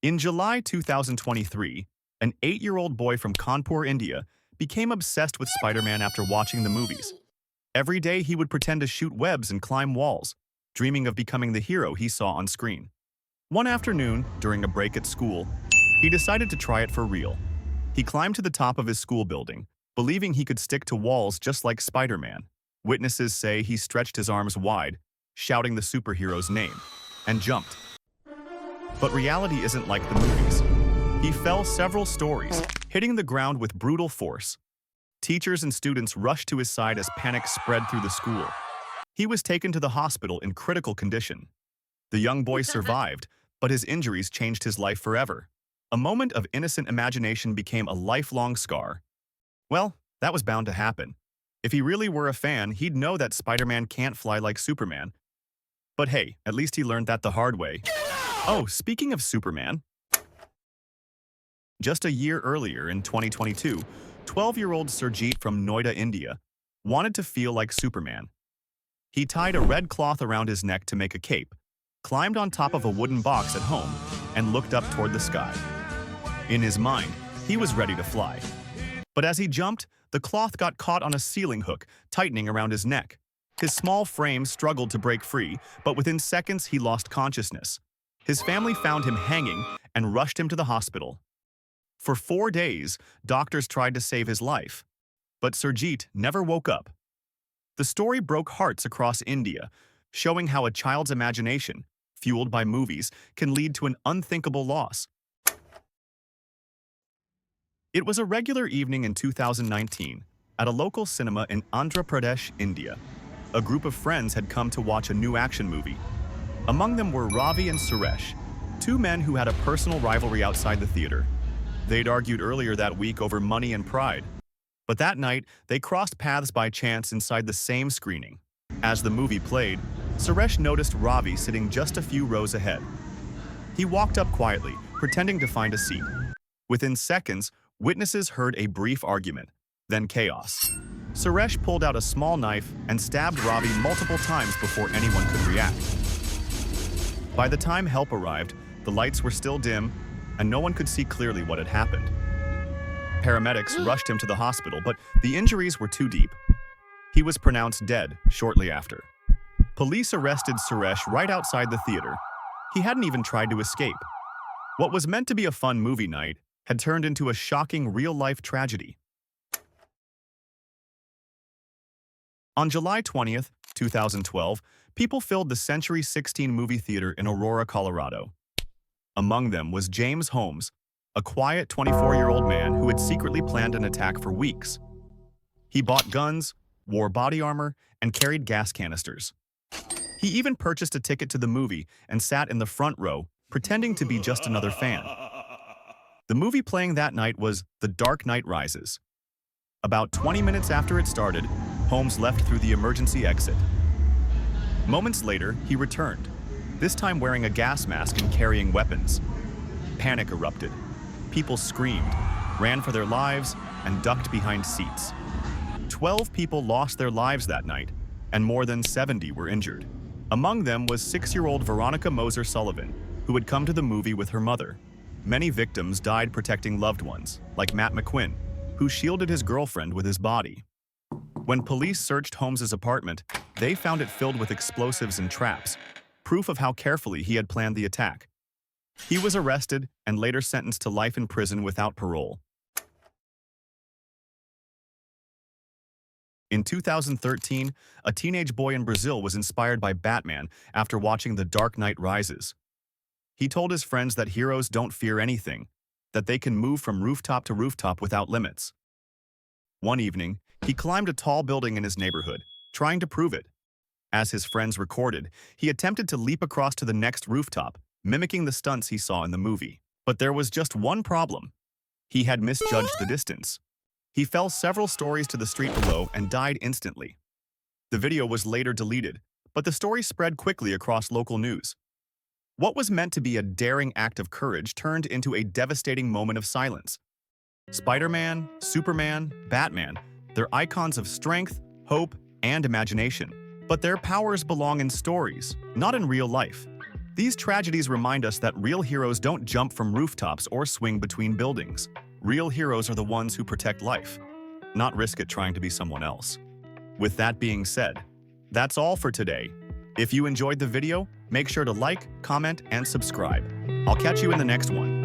In July 2023, an 8-year-old boy from Kanpur, India, became obsessed with Spider-Man after watching the movies. Every day he would pretend to shoot webs and climb walls, dreaming of becoming the hero he saw on screen. One afternoon, during a break at school, he decided to try it for real. He climbed to the top of his school building, believing he could stick to walls just like Spider-Man. Witnesses say he stretched his arms wide, shouting the superhero's name, and jumped. But reality isn't like the movies. He fell several stories, hitting the ground with brutal force. Teachers and students rushed to his side as panic spread through the school. He was taken to the hospital in critical condition. The young boy survived, but his injuries changed his life forever. A moment of innocent imagination became a lifelong scar. Well, that was bound to happen. If he really were a fan, he'd know that Spider-Man can't fly like Superman. But hey, at least he learned that the hard way. Oh, speaking of Superman, just a year earlier in 2022, 12-year-old Surjeet from Noida, India, wanted to feel like Superman. He tied a red cloth around his neck to make a cape, climbed on top of a wooden box at home, and looked up toward the sky. In his mind, he was ready to fly. But as he jumped, the cloth got caught on a ceiling hook, tightening around his neck. His small frame struggled to break free, but within seconds he lost consciousness. His family found him hanging and rushed him to the hospital. For 4 days, doctors tried to save his life, but Surjeet never woke up. The story broke hearts across India, showing how a child's imagination, fueled by movies, can lead to an unthinkable loss. It was a regular evening in 2019 at a local cinema in Andhra Pradesh, India. A group of friends had come to watch a new action movie. Among them were Ravi and Suresh, 2 men who had a personal rivalry outside the theater. They'd argued earlier that week over money and pride. But that night, they crossed paths by chance inside the same screening. As the movie played, Suresh noticed Ravi sitting just a few rows ahead. He walked up quietly, pretending to find a seat. Within seconds, witnesses heard a brief argument, then chaos. Suresh pulled out a small knife and stabbed Ravi multiple times before anyone could react. By the time help arrived, the lights were still dim, and no one could see clearly what had happened. Paramedics rushed him to the hospital, but the injuries were too deep. He was pronounced dead shortly after. Police arrested Suresh right outside the theater. He hadn't even tried to escape. What was meant to be a fun movie night had turned into a shocking real-life tragedy. On July 20th, 2012, people filled the Century 16 movie theater in Aurora, Colorado. Among them was James Holmes, a quiet 24-year-old man who had secretly planned an attack for weeks. He bought guns, wore body armor, and carried gas canisters. He even purchased a ticket to the movie and sat in the front row, pretending to be just another fan. The movie playing that night was The Dark Knight Rises. About 20 minutes after it started, Holmes left through the emergency exit. Moments later, he returned, this time wearing a gas mask and carrying weapons. Panic erupted. People screamed, ran for their lives, and ducked behind seats. 12 people lost their lives that night, and more than 70 were injured. Among them was 6-year-old Veronica Moser Sullivan, who had come to the movie with her mother. Many victims died protecting loved ones, like Matt McQuinn, who shielded his girlfriend with his body. When police searched Holmes's apartment, they found it filled with explosives and traps, proof of how carefully he had planned the attack. He was arrested and later sentenced to life in prison without parole. In 2013, a teenage boy in Brazil was inspired by Batman after watching The Dark Knight Rises. He told his friends that heroes don't fear anything, that they can move from rooftop to rooftop without limits. One evening, he climbed a tall building in his neighborhood, trying to prove it. As his friends recorded, he attempted to leap across to the next rooftop, mimicking the stunts he saw in the movie. But there was just one problem. He had misjudged the distance. He fell several stories to the street below and died instantly. The video was later deleted, but the story spread quickly across local news. What was meant to be a daring act of courage turned into a devastating moment of silence. Spider-Man, Superman, Batman, they're icons of strength, hope, and imagination. But their powers belong in stories, not in real life. These tragedies remind us that real heroes don't jump from rooftops or swing between buildings. Real heroes are the ones who protect life, not risk it trying to be someone else. With that being said, that's all for today. If you enjoyed the video, make sure to like, comment, and subscribe. I'll catch you in the next one.